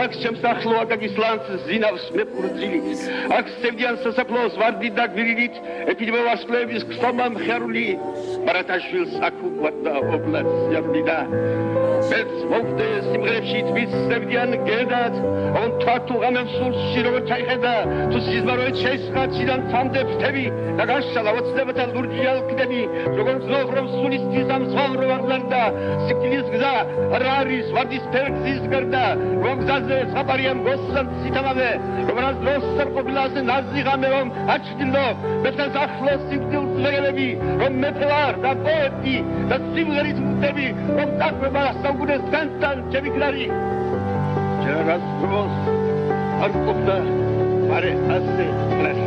აქ შემსახლო აკაკის ლანს ზინავს მეფუძილით აქ სევდიან სასაფლაოს ვარდით და გვირილით ეპიდემიურ ვარსკვლავების ქსომა მხარული ბარათაშვილს აქ უყვარდა ობლად სიამბიდა მეც მოვდე სიმღერებში თვით სევდიან გედად on თათუ გამემსულ შირო ჩაიხედა თუ სიზმაროეთ შეისხაჩიდან თამდე ფრთები და განშალა ოცნებათა ლურჯი ალკდები როგორც ნოხრომ სულის თიზამ ზღავრო ვარლარდა სიკლის გზა რა არის ვარდის ფერგზის გარდა გოგზაზე საფარიამ გოსლან სიტამავე როგორც დროს სერკობილაზე ნაზი ღამე რომ აჩდილო მეფეს ახლოს სიკვდილს ვეგელები რომ მეფე ვარ და პოეტი და სიმღერით მუტები რომ დაკვება საუკუნეს განთან ჩემი გლარი ჯერას დროს არ ყოფდა მარე ასე გლარი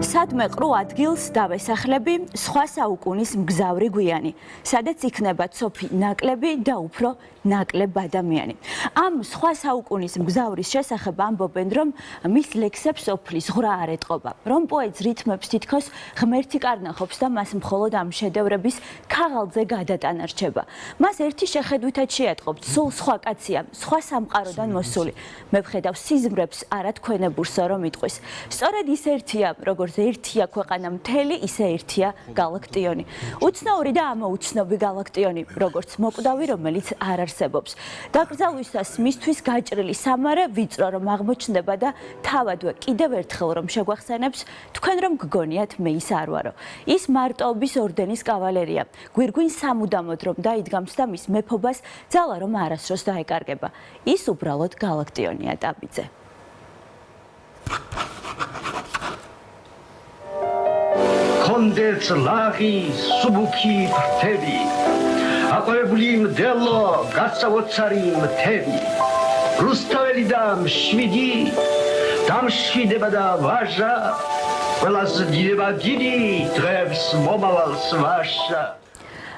სადმე ყრუ ადგილს დავესახლები სხვა საუკუნის მგზავრი გვიანი სადაც იქნება ცოფი ნაკლები და უფრო ნაკლებ ადამიანი ამ სხვა საუკუნის მგზავრის შესახებ ამბობენ რომ მის ლექსებს ოფლის ღრა არ ეტყობა რომ პოეტს რითმებს თითქოს ღმერთი კარნახობს და მას მხოლოდ ამ შედევრების ქაღალდზე გადატანა რჩება მას ერთი შეხედვითაც შეატყობთ სულ სხვა კაცია სხვა სამყაროდან მოსული მე ვხედავ სიზმრებს არა თქვენებურსო რომ იტყვის სწორედ ის ერთია როგორც ერთია ქვეყანა მთელი ისე ერთია გალაქტიონი უცნაური და ამოუცნობი გალაქტიონი როგორც მოკვდავი რომელიც არ არსებობს დაკრძალვისას მისთვის გაჭრილი სამარე ვიწრო რომ აღმოჩნდება და თავადვე კიდევ ერთხელ რომ შეგვახსენებს თქვენ რომ გგონიათ მე ის არ ვარო ის მარტოობის ორდენის კავალერია გვირგვინ სამუდამოდ რომ დაიდგამს და მის მეფობას ძალა რომ არასდროს დაეკარგება ის უბრალოდ გალაქტიონია ტაბიძე კონდეც ლაღი სუბუქი ფრთები აყვებული მდელო გასავოცარი მთები რუსთაველი და მშვიდი დამშვიდება და ვაჟა ყველას დიდება დიდი დღეს მომავალს ვაშა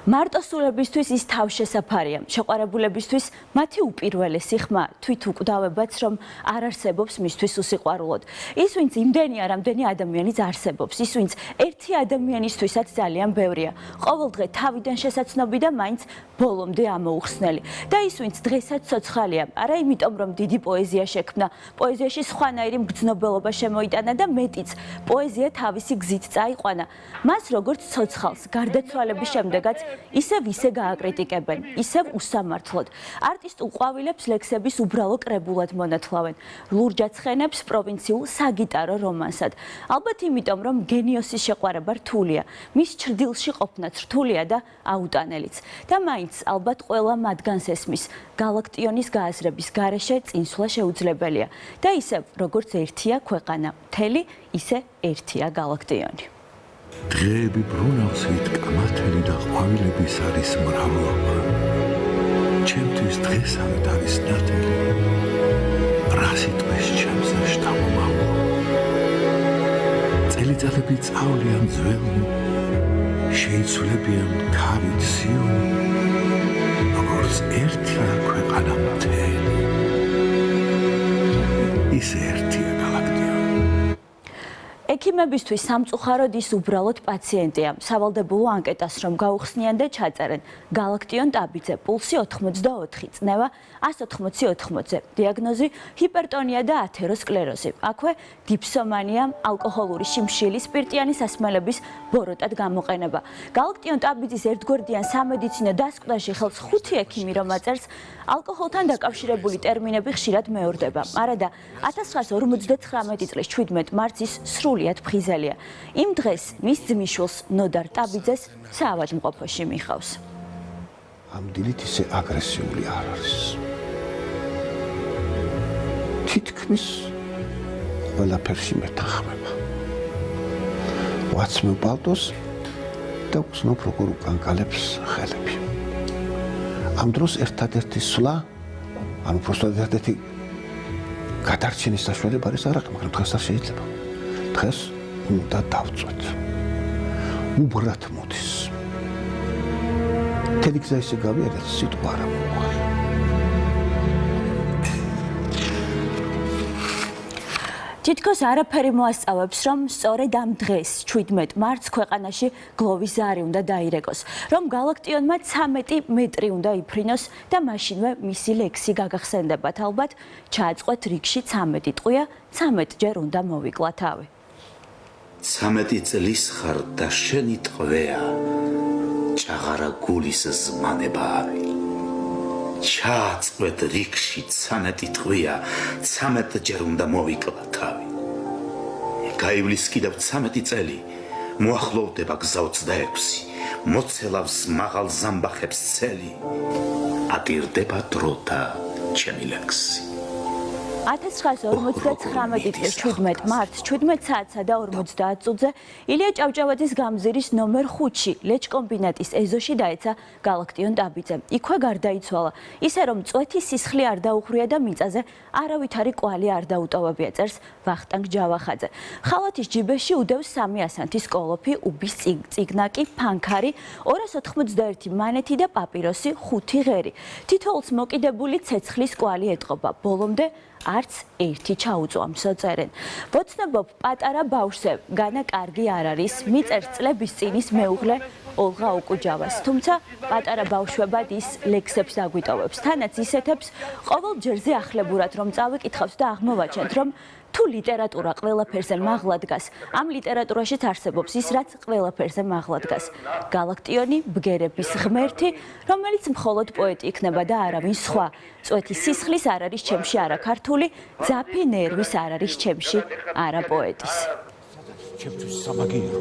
მარტოსულებისთვის ის თავშესაფარია შეყვარებულებისთვის მათი უპირველესი ხმა თვით უკვდავებაც რომ არ არსებობს მისთვის უსიყვარულოდ ის ვინც იმდენია რამდენი ადამიანიც არსებობს ის ვინც ერთი ადამიანისთვისაც ძალიან ბევრია ყოველდღე თავიდან შესაცნობი და მაინც ბოლომდე ამოუხსნელი და ის ვინც დღესაც ცოცხალია არა იმიტომ რომ დიდი პოეზია შექმნა პოეზიაში სხვანაირი მგრძნობელობა შემოიტანა და მეტიც პოეზია თავისი გზით წაიყვანა მას როგორც ცოცხალს გარდაცვალების შემდეგაც ისევ ისე გააკრიტიკებენ, ისევ უსამართლოდ. არტისტულ ყვავილებს ლექსების უბრალო კრებულად მონათლავენ. ლურჯად ცხენებს პროვინციულ საგიტარო რომანსად. ალბათ იმიტომ, რომ გენიოსის შეყვარება რთულია, მის ჩრდილში ყოფნაც რთულია და აუტანელიც. და მაინც ალბათ ყველა მათგანს ესმის, გალაქტიონის გააზრების გარეშე წინსვლა შეუძლებელია. და ისევ, როგორც ერთია ქვეყანა, მთელი, ისე ერთია გალაქტიონი. დღეები ბრუნავსით კამათელი და ყვავილების არის მრავლობა ჩემთვის დღესავით არის ნათელი რა სიტყვის ჩემზე შთამომავლო წელიწადები წავლიან ძველნი შეიცვლებიან ქარით სიონი როგორც ერთია ქვეყანა მთელი ისე ერთია ექიმებისთვის სამწუხაროდ ის უბრალოდ პაციენტია. სავალდებულო ანკეტას რომ გაუხსნიან და ჩაწერენ. გალაქტიონ ტაბიძე, პულსი 84, წნევა 180-80. დიაგნოზი ჰიპერტონია და ათეროსკლეროზი. აქვე დიფსომანია, ალკოჰოლური შიმშილი, სპირტიანი სასმელების ბოროტად გამოყენება. გალაქტიონ ტაბიძის ერთგვერდიან სამედიცინო დასკვნაში ხელს 5 ექიმი რომ აწერს, ალკოჰოლთან დაკავშირებული ტერმინები ხშირად მეორდება. არადა 1959 წლის 17 მარტს სრულიად ფხიზელია. იმ დღეს მის ძმისშვილს ნოდარ ტაბიძეს საავადმყოფოში მიხავს. ამ დილით ისე აგრესიული არ არის. თითქმის ყველაფერში მეთანხმება. ვაცმევ პალტოს და ვგრძნობ როგორ უკანკალებს ხელები. ამ დროს ერთადერთი სვლა, ანუ უბრალოდ ერთადერთი გადარჩენის საშუალება არის არაყი, მაგრამ დღეს არ შეიძლება. დღეს უნდა დავწვეთ. უბრალოდ მოდის. თელი გზა ისე გავიარეთ, სიტყვა არ მოუღია. თითქოს არაფერი მოასწავებს, რომ სწორედ ამ დღეს 17 მარტს ქვეყანაში გლოვის ზარი უნდა დაირეკოს, რომ გალაქტიონმა 13 მეტრი უნდა იფრინოს და მაშინვე მისი ლექსი გაგახსენდებათ ალბათ, ჩააწყვეთ რიგში 13 ტყვია, 13 ჯერ უნდა მოვიკლა თავი. 13 წლის ხარ და შენი ტყვეა, ჭაღარა გულის ზმანებავი. ჩააწყვეთ რიგში 13 ტყვია, 13 ჯერ უნდა მოვიკლა თავი. გაივლის კიდევ 13 წელი, მოახლოვდება გზა 26, მოცელავს მაღალ ზამბახებს ცელი, ატირდება დრო და ჩემი ლექსი. 1959 წლის 17 მარტს 17 საათსა და 50 წუთზე ილია ჭავჭავაძის გამზირის ნომერ 5-ში ლეჩკომბინატის ეზოში დაეცა გალაქტიონ ტაბიძე. იქვე გარდაიცვალა, ისე რომ წვეთის სისხლი არ დაუხრია და მიწაზე არავითარი კვალი არ დაუტოვებია, წერს ვახტანგ ჯავახაძე. ხალათის ჯიბეში უდევს 3 ასანთის კოლოფი, უბის წიგნაკი, ფანქარი, 291 მანეთი და პაპიროსი, 5 ღერი. თითოეულს მოკიდებული ცეცხლის კვალი ეტყობა. ბოლომდე არც ერთი ჩაუწვა მსოწერენ. ვოცნებობ პატარა ბავშვზე, განა კარგი არ არის, მიწერს წლების წინის მეუღლე ოლღა ოკუჯავას. თუმცა პატარა ბავშვებად ის ლექსებს დაგვიტოვებს. თანაც ისეთებს ყოველ ჯერზე ახლებურად რომ წავიკითხავთ და აღმოვაჩენთ, რომ თუ ლიტერატურა ყველაფერზე მაღლა დგას, ამ ლიტერატურაშიც არსებობს ის, რაც ყველაფერზე მაღლა დგას. გალაქტიონი, ბგერების ღმერთი, რომელიც მხოლოდ პოეტი იქნება და არავინ სხვა. წვეთის სისხლის არ არის ჩემში არა ქართული, ძაფი ნერვის არ არის ჩემში არა პოეტის. ჩემთვის სამაგიერო,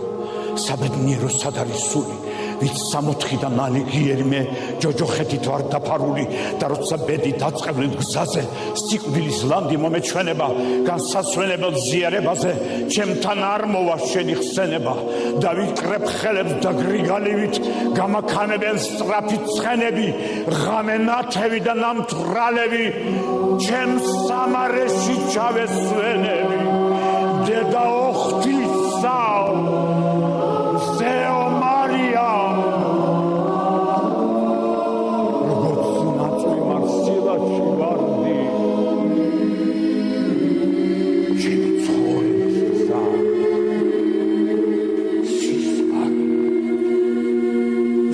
საბედნიერო სად არის სული, ვით 64 მალიგიერი მე ჯოჯოხეთით ვარ დაფარული და როცა ბედი დაწყევლენ გზაზე, სიკვდილის ლანდი მომეჩვენება, განსასვენებელ ზიარებაზე, ჩემთან არ მოვა შენი ხსენება და ვიკრებ ხელებს და გრიგალივით გამაქანებენ სწრაფი ცხენები, ღამე ნათევი და ნამთვრალები, ჩემს სამარეში ჩავესვენები. დედა ოხთისავ, ზეო მარიამ, როგორც ნაწვი მარსილაში ვარდი, ჩემი ცხოვრების გზა, სისხლი.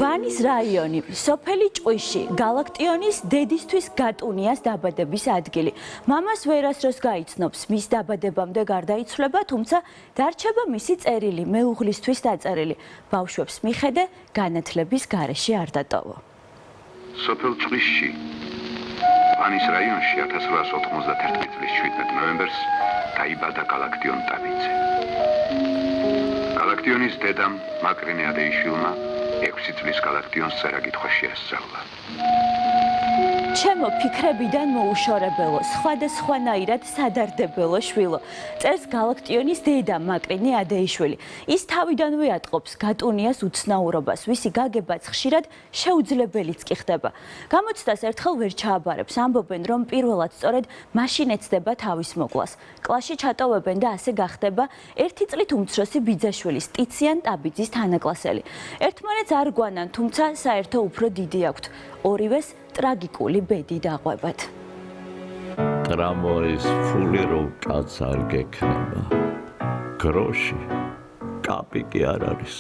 ვანის რაიონი, სოფელი ჭყვიში, გალაქტიონის დედისთვის გატუნიას დაბადების ადგილი. მამას ვერასდროს გაიცნობს, მის დაბადებამდე გარდაიცვლება, თუმცა დარჩება მისი წერილი, მეუღლისთვის დაწერილი. ბავშვებს მიხედე, განათლების გარეშე არ დატოვო. სოფელ ჭყვიში, ვანის რაიონში 1891 წლის 17 ნოემბერს დაიბადა გალაქტიონ ტაბიძე. გალაქტიონის დედამ მაკრინე ადეიშვილმა 6 წლის გალაქტიონს წერა-კითხვა შეასწავლა. ჩემო ფიქრებიდან მოუშორებელო, სხვადასხვანაირად სადარდებელო შვილო, წერს გალაქტიონის დედა მაკრინე ადეიშვილი. ის თავიდანვე ატყობს გატუნიას უცნაურობას, ვისი გაგებაც ხშირად შეუძლებელიც კი ხდება. გამოცდას ერთხელ ვერ ჩააბარებს, ამბობენ, რომ პირველად სწორედ მაშინ ეცდება თავის მოკლას. კლასში ჩატოვებენ და ასე გახდება 1 წლით უმცროსი ბიძაშვილის, ტიციან ტაბიძის თანაკლასელი. ერთმანეთს არ გვანან, თუმცა საერთო უფრო დიდი აქვთ. ორივეს ტრაგიკული ბედი დაყვებათ. ტრამვაის ფული რომ კაც არ გექნება. გროში კაპიკი არ არის.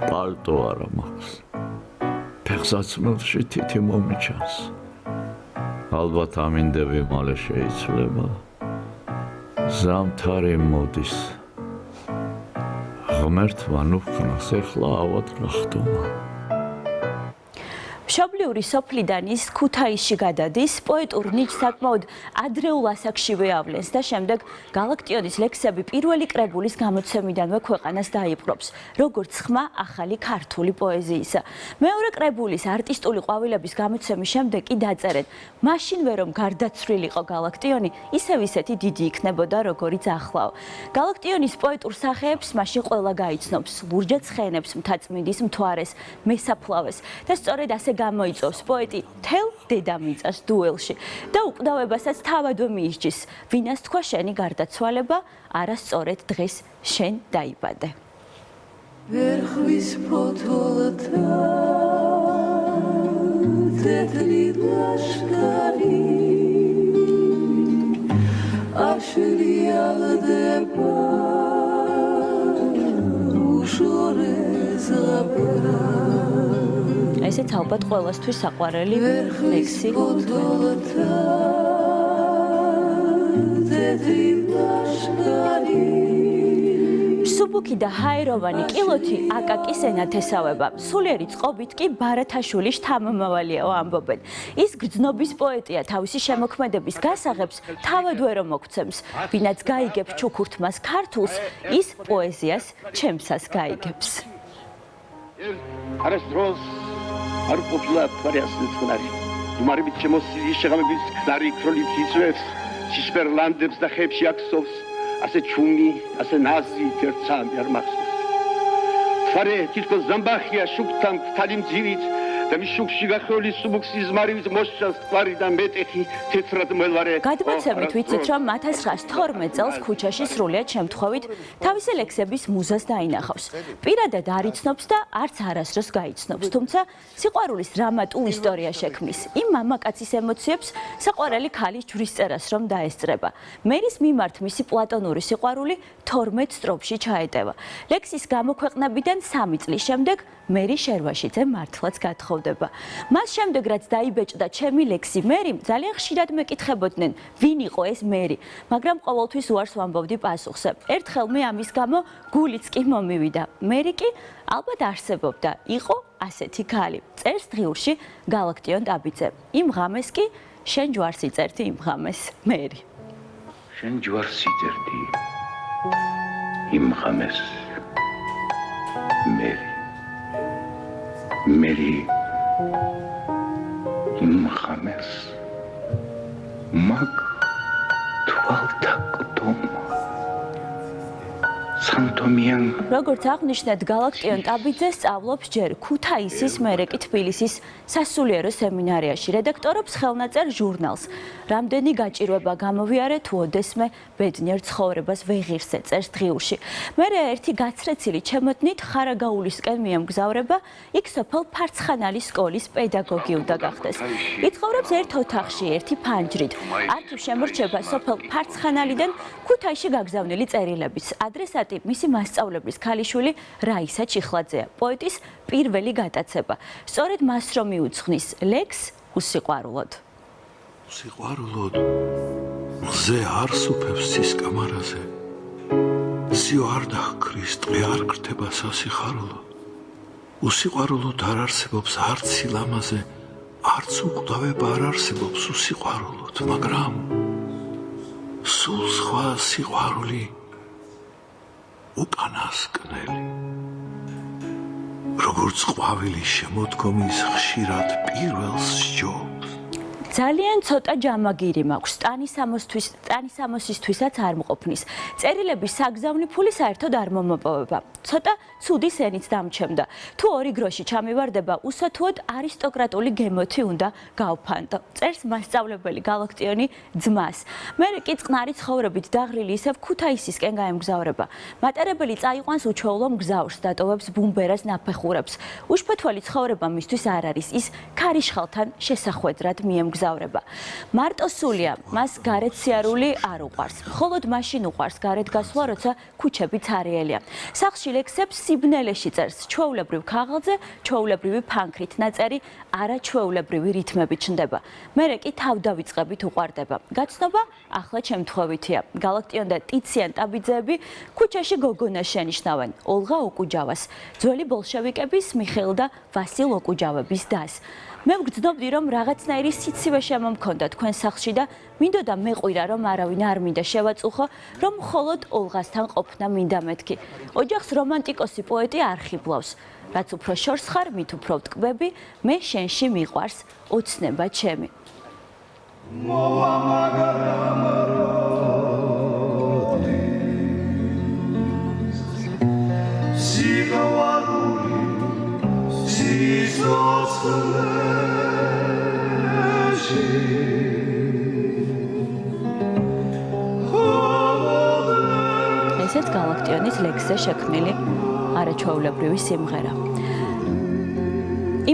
პალტო არ მაქვს. ფეხსაცმელში თითი მომიჩანს. ალბათ ამინდები მალე შეიცვლება. ზამთარი მოდის. ღმერთმა ნუხნას ეხლა ავად რა ხდომა. მშობლიური სოფლიდან ის ქუთაისში გადადის, პოეტურ ნიჭს საკმაოდ ადრეულ ასაკშივე ავლენს და შემდეგ გალაქტიონის ლექსები პირველი კრებულის გამოცემიდანვე ქვეყანას დაიპყრობს, როგორც ხმა ახალი ქართული პოეზიისა. მეორე კრებულის არტისტული ყვავილების გამოცემის შემდეგ კი დაწერენ, მაშინვე რომ გარდაცვლილიყო გალაქტიონი, ისევ ისეთი დიდი იქნებოდა, როგორიც ახლაო. გალაქტიონის პოეტურ სახეებს მაშინ ყველა გაიცნობს, ლურჯად ცხენებს, მთაწმინდის მთვარეს, მესაფლავეს და სწორედ ასე გამოიწვევს პოეტი თელ დედამიწას დუელში და უკვდავებასაც თავადვე მიისჯის, ვინას თქვა შენი გარდაცვალება, არასწორედ დღეს შენ დაიბადე. ვერხვის ფოთოლთა თეთრი ლაშქარი აშლია რომელიც ალბათ ყველასთვის საყვარელი ლექსი. სუბუქი და ჰაეროვანი კილოთი აკაკის ენათესავება. სულიერი წყობით კი ბარათაშვილის შთამომავალიაო ამბობენ. ის გრძნობის პოეტია, თავისი შემოქმედების გასაღებს თავად ვერ მოგვცემს. ვინაც გაიგებს ჩუქურთმას ქართულს, ის პოეზიას ჩემსას გაიგებს. არასდროს არ ყოფილა ფარიასის ხნარი. უმარებით შემოსილი შეღამების გზარი ქროლით იწვევს, სისპერლანდებს და ხებში აქსოვს. ასე ჩუმი, ასე ნაზი ერთსამი არ მახსოვს. ფარე თითქოს ზამბახია შუქთან მთალი მძივით და მის შუქში გახეული სუბუქს იზმარივით მოსჩანს კვარი და მეტეხი თეთრად მელვარე. გადმოცემით ვიცით, რომ 1912 წელს ქუჩაში სრულიად შემთხვევით თავისი ლექსების მუზას დაინახავს. პირადად არ იცნობს და არც არასდროს გაიცნობს, თუმცა სიყვარულის დრამატულ ისტორია შექმნის. იმ მამაკაცის ემოციებს საყვარელი ქალის ჯვრისწერას რომ დაესწრება. მერის მიმართ მისი პლატონური სიყვარული 12 სტროფში ჩაეტევა. ლექსის გამოქვეყნებიდან 3 წლის შემდეგ მერი შერვაშიძე მართლაც გათხოვდება. მას შემდეგ რაც დაიბეჭდა ჩემი ლექსი მერი, ძალიან ხშირად მეკითხებოდნენ, ვინ იყო ეს მერი, მაგრამ ყოველთვის უარს ვამბობდი პასუხზე. ერთხელ მე ამის გამო გულიც კი მომივიდა. მერი კი ალბათ არსებობდა, იყო ასეთი ქალი. წერს დღიურში გალაქტიონ ტაბიძე. იმ ღამეს კი შენ ჯვარს იწერდი იმ ღამეს მერი. შენ ჯვარს იწერდი იმ ღამეს მერი. მერი იმ ღამეს მაგ თვალთა კდომა სანტომიან. როგორც აღნიშნეთ, გალაქტიონ ტაბიძე სწავლობს ჯერ ქუთაისის, მერე კი თბილისის სასულიერო სემინარიაში, რედაქტორობს ხელნაწერ ჟურნალს. რამდენი გაჭირვება გამოვიარე თუ ოდესმე ბედნიერ ცხოვრებას ვეღირსე, წერს დღიურში. მერე ერთი გაცრეცილი ჩემოდნით ხარაგაულისკენ მიემგზავრება, იქ სოფელ ფარცხანალის სკოლის პედაგოგი უნდა გახდეს. იცხოვრებს ერთ ოთახში, ერთი ფანჯრით. აქ შემორჩება სოფელ ფარცხანალიდან ქუთაისში გაგზავნილი წერილებიც. ადრესატი მისი მასწავლებლის ქალიშვილი რაისა ჩიხლაძეა, პოეტის პირველი გატაცება. სწორედ მას რომ მიუძღვნის ლექს უსიყვარულოდ. უსიყვარულოდ მზე არ სუფევს cis კამარაზე. სიო არ დახკრის, ტყე არ გრთება სასიხარულოდ. უსიყვარულოდ არ არსებობს არც სილამაზე, არც უკვდავება არ არსებობს უსიყვარულოდ, მაგრამ სულ სხვა სიყვარული უკანასკნელი. როგორც ყვავილი შემოდგომის ხშირად პირველს სჯობს. ძალიან ცოტა ჯამაგირი მაქვს, ტანისამოსისთვისაც არ მყოფნის. წერილების საგზავნი ფული საერთოდ არ მომოპოვება. ცოტა ცუდი სენით დამჩემდა. თუ ორი გროში ჩამივარდება, უსათუოდ არისტოკრატული გემოთი უნდა გავფანტო. წერს მასწავლებელი გალაქტიონი ძმას. მერე კი წყნარი ცხოვრებით დაღლილი ისევ ქუთაისისკენ გაემგზავრება. მატარებელი წაიყვანს უჩვეულო მგზავრს, დატოვებს ბუმბერას ნაფეხურებს. უშფოთველი ცხოვრება მისთვის არ არის, ის ქარიშხალთან შესახვედრად მიემგზავრება. მარტო სულია, მას გარეთ სიარული არ უყვარს. მხოლოდ მაშინ უყვარს გარეთ გასვლა, როცა ქუჩები ცარიელია. სახლში ლექსებს სიბნელეში წერს, ჩვეულებრივ ქაღალდზე, ჩვეულებრივი ფანქრით ნაწერი, არაჩვეულებრივი რითმები ჩნდება. მერე კი თავდავიწყებით უყვარდება. გაცნობა ახლა შემთხვევითია. გალაქტიონ და ტიციან ტაბიძეები ქუჩაში გოგონას შენიშნავენ, ოლღა ოკუჯავას, ძველი ბოლშევიკების მიხეილ და ვასილ ოკუჯავების დას. მე ვგრძნობდი, რომ რაღაცნაირი სიცივე შემომქონდა თქვენ სახლში და მინდოდა მეყვირა, რომ არავინ არ მინდა შევაწუხო, რომ მხოლოდ ოლღასთან ყოფნა მინდა მეთქი. ოჯახს რომანტიკოსი პოეტი არ ხიბლავს. რაც უფრო შორს ხარ, მით უფრო ვტკბები, მე შენში მიყვარს ოცნება ჩემი. ესეც გალაქტიონის ლექსზე შექმნილი არაჩვეულებრივი სიმღერა.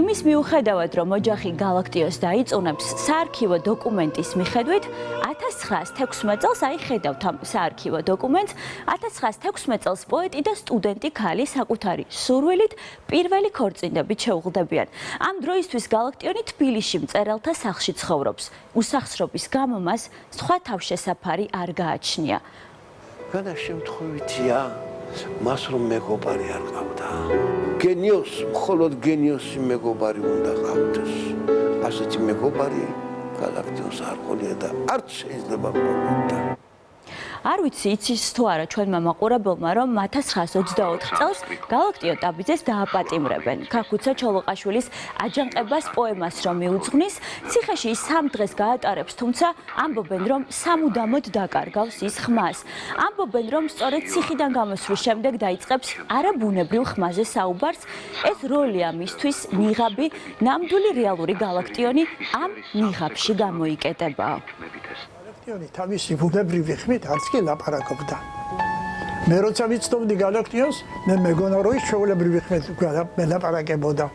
იმის მიუხედავად, რომ ოჯახი გალაქტიოს დაიწუნებს, საარქივო დოკუმენტის მიხედვით 1916 წელს აი ხედავთ ამ საარქივო დოკუმენტს 1916 წელს პოეტი და სტუდენტი ქალი საკუთარი სურვილით პირველი ქორწინდებით შეუღლდებიან. ამ დროისთვის გალაქტიონი თბილისში მწერალთა სახლში ცხოვრობს. უსახსრობის გამო მას სხვა თავშესაფარი არ გააჩნია. განა შემთხვევითია მას რომ მეგობარი არ ყავდა. გენიოს, მხოლოდ გენიოსი მეგობარი უნდა ყავდეს. ასეთი მეგობარი გალაქტიონს არ ყოლია და არც შეიძლება მოვიდა. არ ვიცი იცის თუ არა ჩვენმა მაყურებელმა რომ 1924 წელს გალაქტიო ტაბიძეს დააპატიმრებენ. ქაქუცა ჩოლოყაშვილის აჯანყებას პოემას რომ მიუძღვნის, ციხეში ის 3 დღეს გაატარებს, თუმცა ამბობენ რომ სამუდამოდ დაკარგავს ის ხმას. ამბობენ რომ სწორედ ციხიდან გამოსვლის შემდეგ დაიწყებს არაბუნებრივ ხმაზე საუბარს. ეს როლია მისთვის ნიღაბი, ნამდვილი რეალური გალაქტიონი ამ ნიღაბში გამოიკეტება. თავისი ბუნებრივი ხმით არც კი ლაპარაკობდა. მე როცა ვიცნობდი გალაქტიონს, მე მეგონა რომ ის ჩვეულებრივი ხმით ლაპარაკებოდა.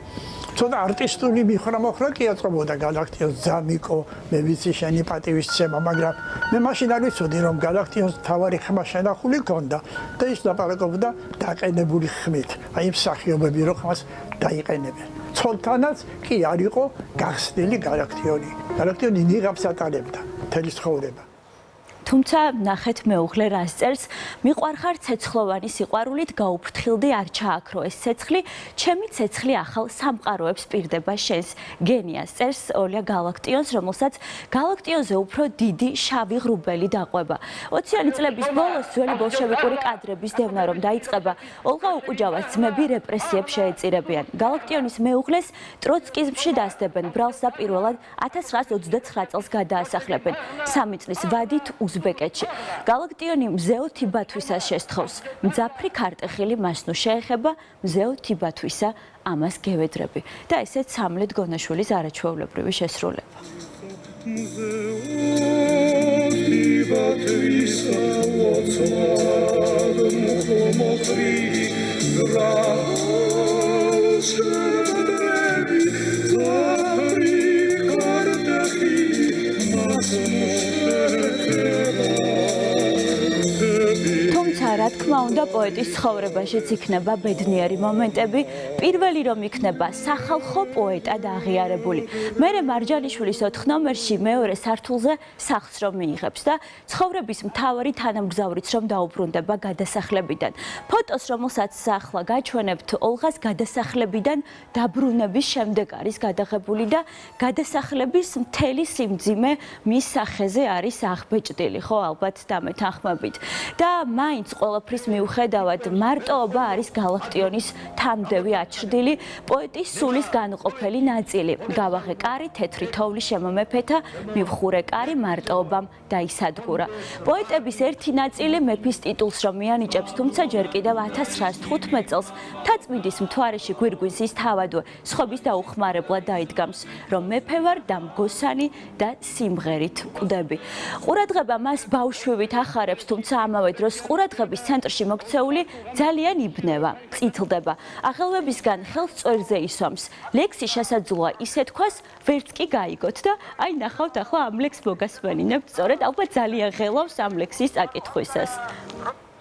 ცოტა არტისტული მიხრა-მოხრა კი აწყობოდა გალაქტიონს ზამიკო, მე ვიცი შენი პატივისცემა, მაგრამ მე მაშინ არ ვიცოდი რომ გალაქტიონს თავარი ხმა შენახული ქონდა და ის ლაპარაკობდა დაყენებული ხმით. აი იმ მსახიობები რო ხმას დაიყენებენ. ცოლთანაც კი არ იყო გახსნილი გალაქტიონი. გალაქტიონი ნიღაბს ატარებდა. თელის ცხოვრება. თუმცა ნახეთ მეუღლე რას წერს, მიყვარხარ ცეცხლოვანი სიყვარულით გაუფრთხილდი არ ჩააქრო ეს ცეცხლი, ჩემი ცეცხლი ახალ სამყაროებს პირდება შენს. გენიას წერს ოლია გალაქტიონს, რომელსაც გალაქტიონზე უფრო დიდი შავი ღრუბელი დაყვება. 20-იანი წლების ბოლოს ძველი ბოლშევიკური კადრების დევნა რომ დაიწყება, ოლღა უკუჯავას ძმები რეპრესიებს შეეწირებიან. გალაქტიონის მეუღლეს ტროცკიზმში დასდებენ, ბრალს და პირველად 1929 წელს გადაასახლებენ. 3 წლის ვადით უზბეკეთში. გალაქტიონი მზეო თიბათვისა შესთხოვს. მძაფრი ქარტეხილი მას ნუ შეეხება, მზეო თიბათვისა ამას გევედრები. და ესეც სამლეთ გონაშვილის არაჩვეულებრივი შესრულება. რა თქმა უნდა პოეტის ცხოვრებაშიც იქნება ბედნიერი მომენტები, პირველი რომ იქნება სახალხო პოეტად აღიარებული. მერე მარჯანიშვილის 4 ნომერში მეორე სართულზე სახლს რომ მიიღებს და ცხოვრების მთავარი თანამგზავრიც რომ დაუბრუნდება გადასახლებიდან. ფოტოს რომელსაც ახლა გაჩვენებთ ოლღას გადასახლებიდან დაბრუნების შემდეგ არის გადაღებული და გადასახლების მთელი სიმძიმე მის სახეზე არის აღბეჭდილი, ხო ალბათ დამეთანხმებით. და მაინც ყველაფრის მიუხედავად მარტოობა არის გალაქტიონის თამდევი აჩრდილი პოეტის სულის განუყოფელი ნაწილი. გავაღე კარი, თეთრი თოვლი შემომეფეთა, მივხურე კარი მარტოობამ დაისადგურა. პოეტების ერთი ნაწილი მეფის ტიტულს რომ მიანიჭებს, თუმცა ჯერ კიდევ 1915 წელს მთაწმინდის მთვარეში გვირგვინს ის თავადვე სხვების დაუხმარებლად დაიდგამს, რომ მეფე ვარ და მგოსანი და სიმღერით კვდები. ყურადღება მას ბავშვივით ახარებს, თუმცა ამავე დროს ყურადღების ცენტრში მოქცეული ძალიან იბნევა, წითლდება. აღელვებისგან ხელს წვერზე ისვამს. ლექსი შესაძლოა ისე თქვას, ვერც კი გაიგოთ და აი ნახავთ ახლა ამ ლექსს მოგასმენინებთ, სწორედ ალბათ ძალიან ღელავს ამ ლექსის წაკითხვისას.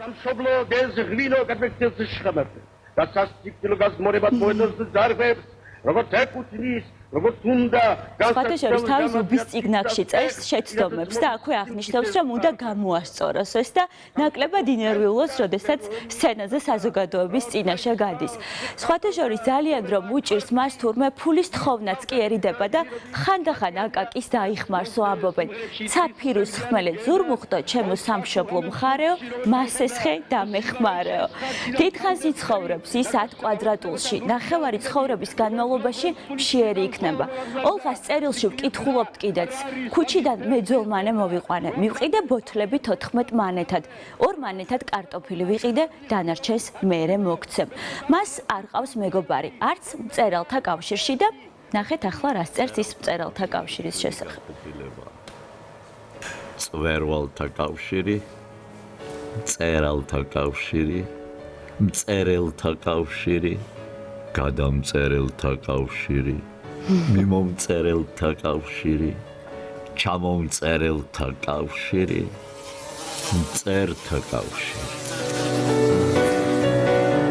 სამშობლო გეზღვილო გადმექცევს შეხამებს და სასწრაფო გაზმორებად მოედოს ზარბებს, როგორც ეკუთვნის როგორც უნდა სხვადასხვა თავის უბის წიგნაკში წერს შეცდომებს და აქვე აღნიშნავს რომ უნდა გამოასწოროს ეს და ნაკლებად ინერვიულობს, როდესაც სცენაზე საზოგადოების წინაშე გადის. სხვადასხვა ძალიან რომ უჭირს მას თურმე ფულის თხოვნაც კი ერიდება და ხანდახან აკაკის დაიხმარსო ამბობენ. ცაფირუს ხმელე ზურმუხტო ჩემო სამშობლო მხარეო, მასესხე დამეხმარეო. დიდხანს იცხოვრებს ის 10 კვადრატულში. ნახევარი ცხოვრების განმავლობაში მშიერი იქნება. ოლღას წერილში ვკითხულობთ კიდეც. ქუჩიდან მეძველმანე მოვიყვანე. მივყიდე ბოთლები 14 მანეთად. 2 მანეთად კარტოფილი ვიყიდე, დანარჩენს მერე მოგცემ. მას არ ყავს მეგობარი, არც მწერალთა კავშირში და ნახეთ ახლა რას წერს ის მწერალთა კავშირის შესახებ. მწერალთა კავშირი, მწერალთა კავშირი, მწერელთა კავშირი, გადამწერელთა კავშირი, მიმომწერელთა კავშირი, ჩამომწერელთა კავშირი, მწერთა კავშირი.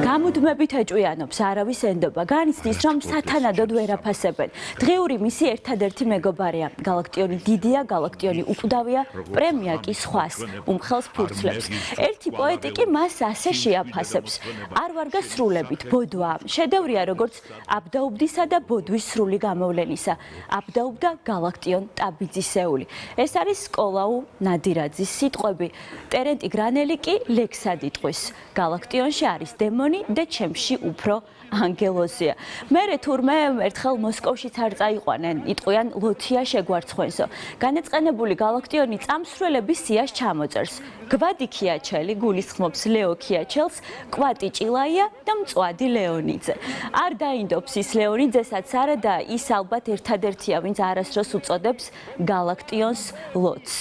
გამუდმებით ეჭვიანობს, არავის ენდობა, განიცდის, რომ სათანადოდ ვერ აფასებენ. დღიური მისი ერთადერთი მეგობარია. გალაქტიონი დიდია, გალაქტიონი უკვდავია, პრემია კი სხვას, უმხელს ფურცლებს. ერთი პოეტი კი მას ასე შეაფასებს. არ ვარგა სრულებით, ბოდვაა. შედევრია როგორც აბდაუბდისა და ბოდვის სრული გამოვლენისა. აბდაუბდა გალაქტიონ ტაბიძისეული. ეს არის სკოლაუ ნადირაძის სიტყვები. ტერენტი გრანელი კი ლექსად იტყვის. გალაქტიონში არის დემონი და ჩემში უფრო ანგელოზია. მერე თურმე ერთხელ მოსკოვშიც არ წაიყვანენ, იტყვიან ლოთია შეგვარცხვენსო. განეწყენებული გალაქტიონი წამსვლელების სიას ჩამოწერს. გვადი ქიაჩელი გულისხმობს ლეო ქიაჩელს, კვატი ჭილაია და მწვადი ლეონიძე. არ დაინდობს ის ლეონიძესაც არა და ის ალბათ ერთადერთია, ვინც არასდროს უწოდებს გალაქტიონს ლოთს.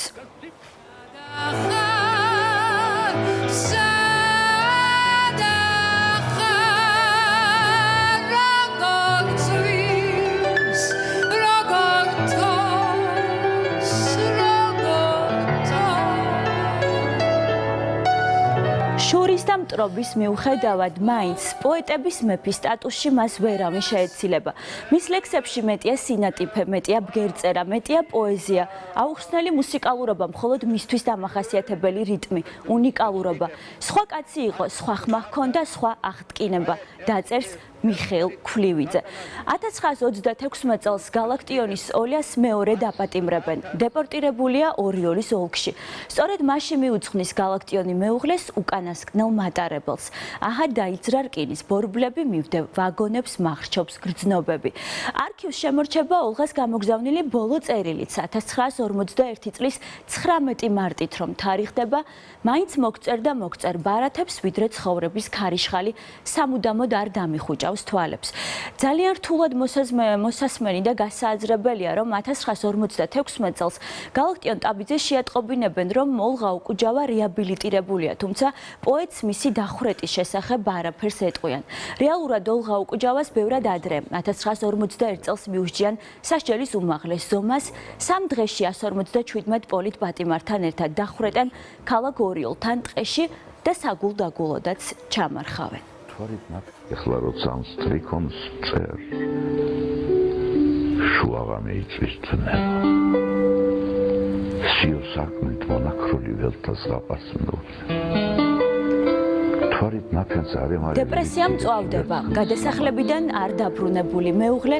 შურის და მტრობის მიუხედავად, მაინც პოეტების მეფის სტატუსში მას ვერავინ შეეცილება. მის ლექსებში მეტია სინატიფე, მეტია ბგერწერა, მეტია პოეზია, აუხსნელი მუსიკალურობა, მხოლოდ მისთვის დამახასიათებელი რიტმი, უნიკალურობა. სხვა კაცი იყო, სხვა ხმა ჰქონდა, სხვა აღტკინება. დაწერს მიხეილ ქვლივიძე. 1926 წელს გალაქტიონის ოლიას მეორე დაპატიმრებენ. დეპორტირებულია ორიოლის ოლქში. სწორედ მასში მიუძღვნის გალაქტიონი მეუღლეს უკანასკნელ მატარებელს. აჰა დაიძრა რკინის ბორბლები, მივდე ვაგონებს მახრჩობს გრძნობები. არქივს შემორჩება ოლღას გამოგზავნილი ბოლო წერილიც 1951 წლის 19 მარტით, რომ თარიღდება, მაინც მოგწერ და მოგწერ ბარათებს, ვიდრე ცხოვრების ქარიშხალი სამუდამოდ არ დამიხუჭავს თვალებს. ძალიან რთულად მოსასმენი და გასააზრებელია, რომ 1956 წელს გალაქტიონ ტაბიძეს შეატყობინებენ, რომ ოლღა უკუჯავა რეაბილიტირებულია, თუმცა პოეტს მისი დახვრეტის შესახებ არაფერს ეტყვიან. რეალურად ოლღა უკუჯავას ბევრად ადრე 1951 წელს მიუსჯიან სასჯელის უმაღლეს ზომას, 3 დღეში 157 პოლიტ პატიმართან ერთად დახვრეტენ ქალაქ ორიოლთან ტყეში და საგულდაგულოდაც ჩამარხავენ. ეხლა როცა ამ სტრიქონს წერ შუაღა მეიწვის თნელა სიო საქმით მონაქრული ველთას გაპასნობს თვარით ნაფენს არემარი დეპრესია მწვავდება, გადასახლებიდან არ დაბრუნებული მეუღლე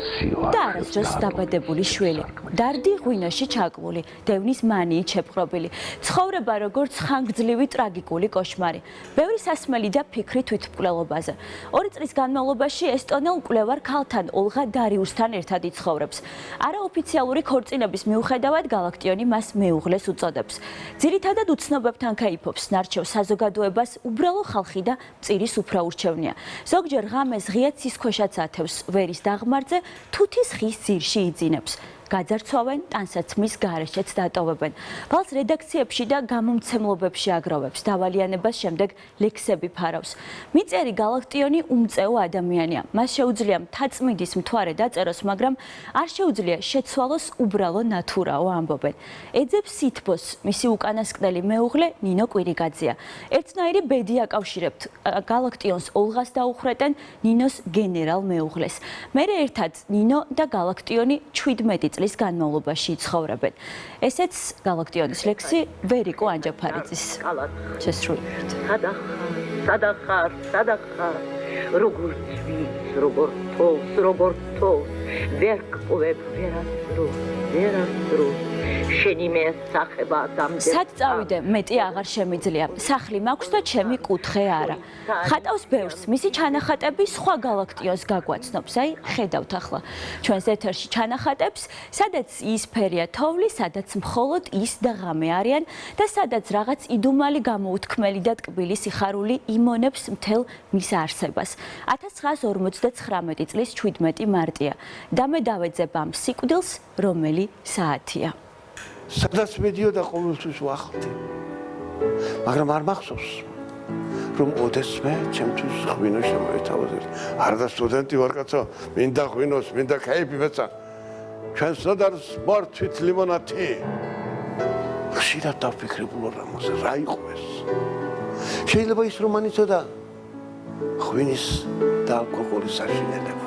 და არასდროს დაბადებული შვილი. დარდი ღვინოში ჩაკლული, დევნის მანიით შეპყრობილი. ცხოვრება როგორც ხანგრძლივი ტრაგიკული კოშმარი. ბევრი სასმელი და ფიქრი თვითმკვლელობაზე. 2 წლის განმავლობაში ესტონელ მკვლევარ ქალთან ოლღა დარიუსთან ერთად იცხოვრებს. არაოფიციალური ქორწინების მიუხედავად გალაქტიონი მას მეუღლეს უწოდებს. ძირითადად უცნობებთან კაიფობს, ნარჩევ საზოგადოებას უბრალო ხალხი და მწირის უფრო ურჩევნია. ზოგჯერ ღამეს ღია ცისქვეშაც ათევს ვერის დაღმართზე, თუთის ხის ძირში იძინებს. გაძარცვავენ, ტანსაცმლის გარეშეც დატოვებენ. ბალს რედაქციებში და გამომცემლობებში აგროვებს, დავალიანებას შემდეგ ლექსები ფარავს. მიწერი გალაქტიონი უმწეო ადამიანია. მას შეუძლია მთაწმინდის მთვარე დაწეროს, მაგრამ არ შეუძლია შეცვალოს უბრალო ნათურაო ამბობენ. ეძებს სითბოს მისი უკანასკნელი მეუღლე ნინო კვირიგაძეა. ერთნაირი ბედი აკავშირებთ გალაქტიონს ოლღას დაუხრეტენ ნინოს გენერალ მეუღლეს. მერე ერთად ნინო და გალაქტიონი 17 წლის განმავლობაში იცხოვრებენ. ესეც გალაქტიონის ლექსი ვერიკო ანჯაფარიძის შესრულებით. სადახარ, როგორ ცვის, როგორ თოვს, ვერ გპოვებ ვერასდროს. შენი მესახება დამდე. სად წავიდე, მეტი აღარ შემიძლია. სახლი მაქვს და ჩემი კუთხე არა. ხატავს ბევრს, მისი ჩანახატები სხვა გალაქტიონს გაგვაცნობს. აი, ხედავთ ახლა ჩვენს ეთერში ჩანახატებს, სადაც იისფერია თოვლი, სადაც მხოლოდ ის და ღამე არიან და სადაც რაღაც იდუმალი გამოუთქმელი და ტკბილი სიხარული იმონებს მთელ მის არსებას. 1959 წლის 17 მარტია. დამე დავეძებ ამ სიკვდილს, რომელი საათია. სადაც მედიოდა ყოველთვის ვახდი. მაგრამ არ მახსოვს, რომ ოდესმე ჩემთვის ღვინო შემოეთავაზეთ. არა და სტუდენტი ვარ კაცო, მინდა ღვინოს, მინდა кайფი მეცა. ჩვენ სადაც მართვით ლიმონათი. ხშირად დავფიქრებულ რამოზე რა იყო ეს? შეიძლება ის რომ მან იცოდა ღვინის და ალკოჰოლის საშინელება.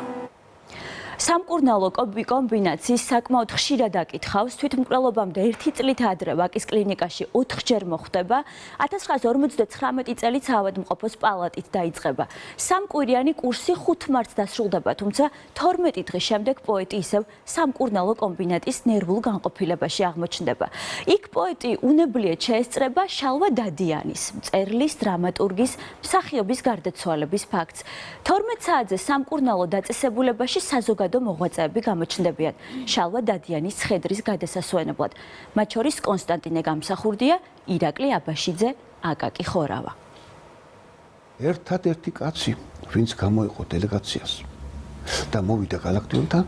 სამკურნალო კომბინაციის საკმაოდ ხშირად აკითხავს, თვითმკვლელობამდე 1 წლით ადრე ვაკის კლინიკაში 4-ჯერ მოხვდება, 1959 წელს ავადმყოფოს პალატით დაიწყება. სამკვირიანი კურსი 5 მარტს დასრულდება, თუმცა 12 დღის შემდეგ პოეტი ისევ სამკურნალო კომბინატის ნერვულ განყოფილებაში აღმოჩნდება. იქ პოეტი უნებლიეთ შეესწრება შალვა დადიანის, მწერლის, დრამატურგის, მსახიობის გარდაცვალების ფაქტს. 12 საათზე სამკურნალო დაწესებულებაში საზოგადო მოღვაწეები გამოჩნდებიან შალვა დადიანის ცხედრის გადასასვენებლად. მათ შორის კონსტანტინე გამსახურდია, ირაკლი აბაშიძე, აკაკი ხორავა. ერთადერთი კაცი, ვინც გამოიყო დელეგაციას და მოვიდა გალაქტიონთან,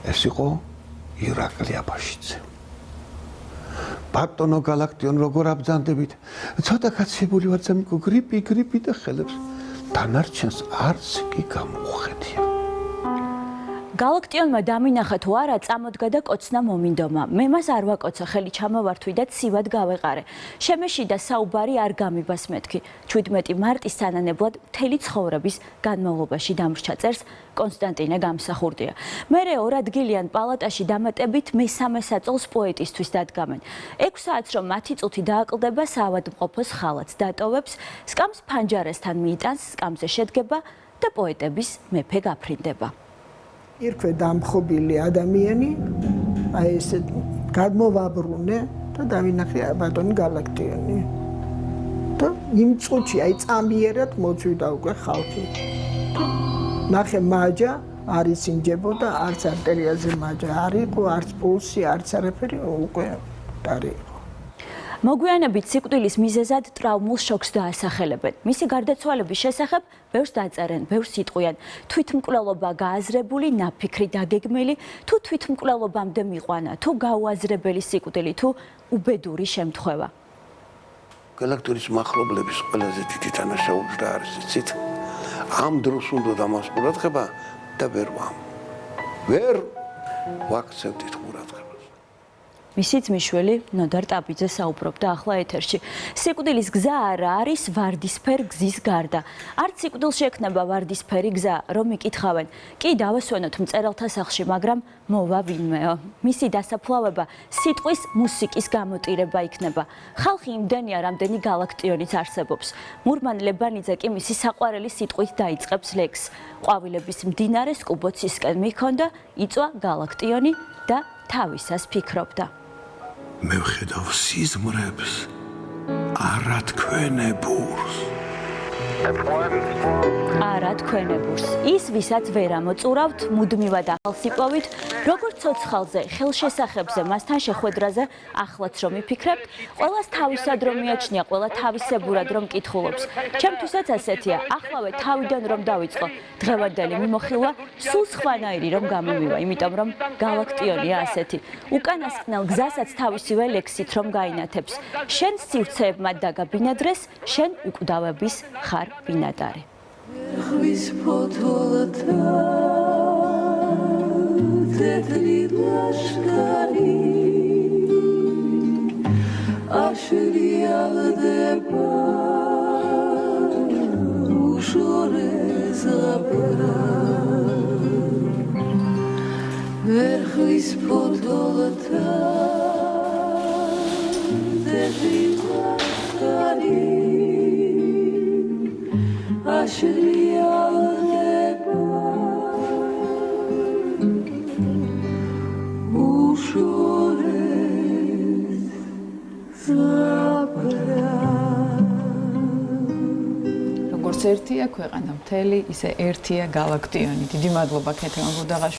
ეს იყო ირაკლი აბაშიძე. ბატონო გალაქტიონ, როგორ აბრძანდებით? ცოტა კაცებული ვარ, ზამიკო, გრიპი და ხელებს. დანარჩენს არც კი გამოუხედია. გალაქტიონმა დამინახა თუ არა, წამოდგა და კოცნა მომინდომა. მე მას არ ვაკოცა, ხელი ჩამოვართვი და ცივად გავეყარე. შემეშიდა საუბარი არ გამიბას მეთქი. 17 მარტის სანანებლად მთელი ცხოვრების განმავლობაში დამრჩა, წერს კონსტანტინე გამსახურდია. მერე 2 ადგილიან პალატაში დამატებით მესამე საწოლს პოეტისთვის დადგამენ. 6 საათს რომ მათი წუთი დააკლდება, საავადმყოფოს ხალათს დატოვებს, სკამს ფანჯარესთან მიიტანს, სკამზე შედგება და პოეტების მეფე გაფრინდება. ირქვე დამხობილი ადამიანი, აი ესე გადმოვაბრუნე და დავინახე ბატონი გალაქტიონი. და იმ წუთში აი წამიერად მოწვიდა უკვე ხალხი. ნახე მაჯა არ იცინჯებოდა, არც არტერიაზე მაჯა არ იყო, არც პულსი, არც არაფერი, უკვე დარი იყო. მოგვიანებით სიკვდილის მიზეზად ტრავმულ შოკს დაასახელებენ. მისი გარდაცვალების შესახებ ბევრს დაწერენ, ბევრს იტყვიან. თვითმკვლელობა გააზრებული, ნაფიქრი დაგეგმილი, თუ თვითმკვლელობამდე მიყვანა, თუ გაუაზრებელი სიკვდილი, თუ უბედური შემთხვევა. გალაქტიონის მახლობლების ყველაზე დიდი თანაშაული რა არის იცით? ამ დროს უნდა დამას ყურადღება და ვერ ვაქცევდით ყურადღებას. მისი ძმისშვილი ნოდარ ტაბიძე საუბრობდა ახლა ეთერში. სიკვდილის გზა არა არის ვარდისფერ გზის გარდა. არც სიკვდილში ექნება ვარდისფერი გზა, რომ იკითხავენ. კი დავასვენოთ მწერალთა სახლში, მაგრამ მოვა ვინმეო. მისი დასაფლავება სიტყვის მუსიკის გამოტირება იქნება. ხალხი იმდენია, რამდენი გალაქტიონიც არსებობს. მურმან ლებანიძე კი მისი საყვარელი სიტყვით დაიწყებს ლექსს. ყვავილების მდინარეს კუბოცისკენ მიქონდა, იწვა გალაქტიონი და თავისას ფიქრობდა. მე ვხედავ სიზმრებს, არა თქვენებურს. არა თქვენებურს. ის, ვისაც ვერ ამოწურავთ, მუდმივად ახალს იპოვით, როგორც ცოცხალზე, ხელშესახებზე, მასთან შეხვედრაზე, ახლაც რომ იფიქრებთ, ყველას თავისად რომ მიაჩნია, ყველა თავისებურად რომ კითხულობს. ჩემთვისაც ასეთია, ახლავე თავიდან რომ დავიწყო, დღევანდელი მიმოხილვა სულ სხვანაირი რომ გამომივა, იმიტომ რომ გალაქტიონია ასეთი. უკანასკნელ გზასაც თავისივე ლექსით რომ გაინათებს. შენ სივრცეებმა დაგაბინადრეს, შენ უკვდავების ხარ ბინადარი. ხვის ფოთოლთა თეთრი ლაშქარი აშრიალდება უშორეს აბრა ხვის ფოთოლთა თეთრი ლაშქარი აშრიალდება უშორეს აბრა. როგორც ერთია ქვეყანა მთელი, ისე ერთია გალაქტიონი. დიდი მადლობა ქეთევან გუდაღაშვილს.